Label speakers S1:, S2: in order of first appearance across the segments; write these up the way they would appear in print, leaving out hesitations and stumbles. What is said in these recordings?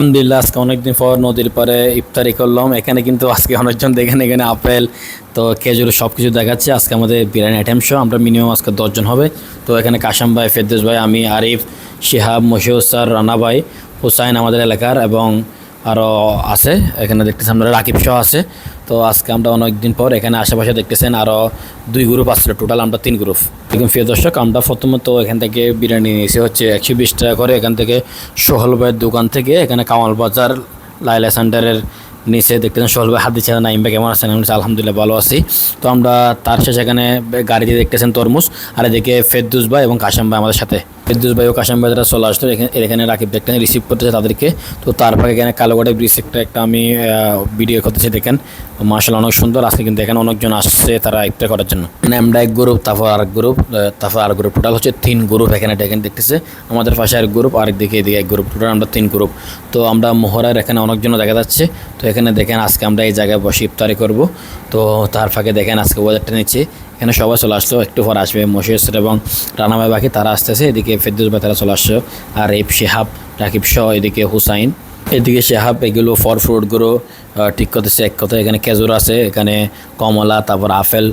S1: আলহামদুলিল্লাহ আজকে অনেকদিন পর নদীর পাড়ে ইফতারি করলাম। এখানে কিন্তু আজকে অনেকজন দেখেন, এখানে আপেল তো খেজুর সব কিছু দেখাচ্ছে। আজকে আমাদের বিরিয়ানি আইটেম শো, আমরা মিনিমাম আজকে 10 জন হবে। তো এখানে কাশাম ভাই, ফেরদৌস ভাই, আমি, আরিফ, শিহাব, মশিউর স্যার, রানা ভাই, হুসাইন আমাদের এলাকার, এবং আরও আছে। এখানে দেখতেছেন আমরা রাকিব শাহ আছে। তো আজকে আমরা অনেকদিন পর এখানে আশেপাশে দেখতেছেন আরও 2 গ্রুপ আসছিল, টোটাল আমরা 3 গ্রুপ। দেখুন প্রিয় দর্শক, আমরা প্রথমত এখান থেকে বিরিয়ানি নিয়েছি হচ্ছে 120 টাকা করে, এখান থেকে সোহেল ভাইয়ের দোকান থেকে। এখানে কামাল বাজার লাইলা সেন্টারের নিচে দেখতেছেন সোহেল ভাই। হাত দিচ্ছে নাইম ভাই, কেমন আছেন? আমি বলছি, আলহামদুলিল্লাহ ভালো আছি। তো আমরা তার শেষে এখানে গাড়িতে দেখতেছেন তরমুজ, আর এদিকে ফেরদৌস ভাই এবং কাশাম ভাই আমাদের সাথে। ফেরদৌস ভাই ও কাশাম ভাই যারা চলে আসতো এখানে রাকিব দেখতেন রিসিভ করতেছে তাদেরকে। তো তারপরে এখানে কালোঘাটে ব্রিজ একটা আমি ভিডিও করতেছি, দেখেন মার্শাল্লাহ অনেক সুন্দর। আজকে কিন্তু এখানে অনেকজন আসছে তারা ইফতার করার জন্য। মানে আমরা এক গ্রুপ, তারপর আরেক গ্রুপ, তারপর আর গ্রুপ, টোটাল হচ্ছে 3 গ্রুপ। এখানে দেখতেছে আমাদের পাশে এক গ্রুপ, আরেক দিকে এদিকে এক গ্রুপ, টোটাল আমরা 3 গ্রুপ। তো আমরা মোহরার এখানে অনেকজন দেখা যাচ্ছে। তো এখানে দেখেন আজকে আমরা এই জায়গায় বসে ইফতারি করব। তো তার ফাঁকে দেখেন আজকে ওয়েদারটা নিচ্ছে, এখানে সবাই চলে আসলো, একটু পর আসবে মশিউর স্যার এবং রানা ভাই, বাকি তারা আসতেছে। এদিকে ফেরদৌস ভাই তারা চলে আসছে, আর এই শিহাব, রাকিব শাহ, এদিকে হুসাইন, এদিকে শিহাব এগুলো ফ্রুটগুলো ঠিক করতেছে। এক কথা এখানে খেজুর আছে, এখানে কমলা, তারপর আপেল,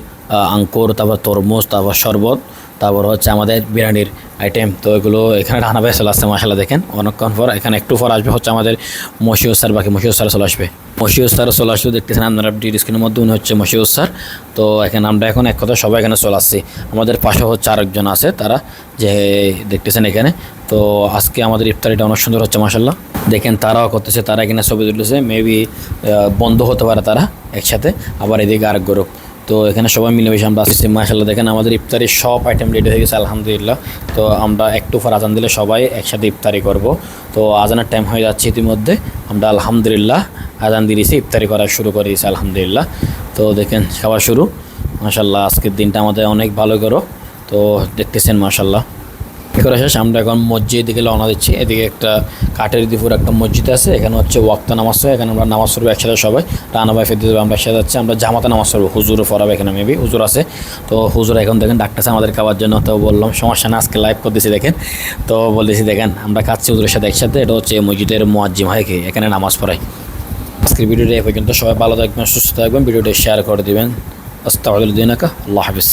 S1: আঙ্কুর, তারপর তরমুজ, তারপর শরবত, তারপর হচ্ছে আমাদের বিরিয়ানির আইটেম। তো এগুলো এখানে রানা ভাই চলে আসছে মাশাআল্লাহ, দেখেন অনেকক্ষণ পর। এখানে একটু পর আসবে হচ্ছে আমাদের মশিউর স্যার, বাকি মশিউর স্যার চলে আসবে। মশিউর স্যার চলে আসলে দেখতেছেন আপনারা স্ক্রিনের মধ্যে, উনি হচ্ছে মশিউর স্যার। তো এখানে আমরা এখন এক কথা সবাই এখানে চলে আসছি। আমাদের পাশে হচ্ছে আরেকজন আছে, তারা যে দেখতেছেন এখানে। তো আজকে আমাদের ইফতারিটা অনেক সুন্দর হচ্ছে মাশাআল্লাহ, দেখেন তারাও করতেছে, তারা এখানে ছবি তুলতেছে। মেবি বন্ধ হতে পারে তারা একসাথে। আবার এদিকে আরেক গ্রুপ। তো এখানে সবাই মিলেমিশে আমরা আসছি মাশাআল্লাহ। দেখেন আমাদের ইফতারির সব আইটেম রেডি হয়ে গেছে আলহামদুলিল্লাহ। তো আমরা একটু পর আজান দিলে সবাই একসাথে ইফতারি করব। তো আজানের টাইম হয়ে যাচ্ছে ইতিমধ্যে, আমরা আলহামদুলিল্লাহ আজান দিয়েছি, ইফতারি করা শুরু করে দিয়েছি আলহামদুলিল্লাহ। তো দেখেন খাওয়া শুরু মাশাআল্লাহ। আজকের দিনটা আমাদের অনেক ভালো করো। তো দেখতেছেন মাশাআল্লাহ করে শেষ। আমরা এখন মসজিদ দিকে রওনা দিচ্ছি। এদিকে একটা কাঠের দিপুর একটা মসজিদ আছে, এখানে হচ্ছে ওয়াক্ত নামাজ হয়। এখানে আমরা নামাজ পড়বো একসাথে সবাই। রানা ভাই, ফেরদৌস ভাই, আমরা একসাথে যাচ্ছি। আমরা জামাতে নামাজ পড়বো, হুজুরও পড়াবে এখানে, মেবি হুজুর আছে। তো হুজুর এখন দেখেন ডাকতেছে আমাদের খাওয়ার জন্য। তো বললাম সমস্যা না, আজকে লাইভ করতেছি দেখেন। তো বলতেছি দেখেন আমরা খাচ্ছি হুজুরের সাথে একসাথে। এটা হচ্ছে মসজিদের মুয়াজ্জিম হয় কি, এখানে নামাজ পড়াই। আজকের ভিডিওটা এই পর্যন্ত, সবাই ভালো থাকবেন, সুস্থ থাকবেন, ভিডিওটা শেয়ার করে দিবেন। আস্তাগফিরুল্লাহ, আল্লাহ হাফিজ।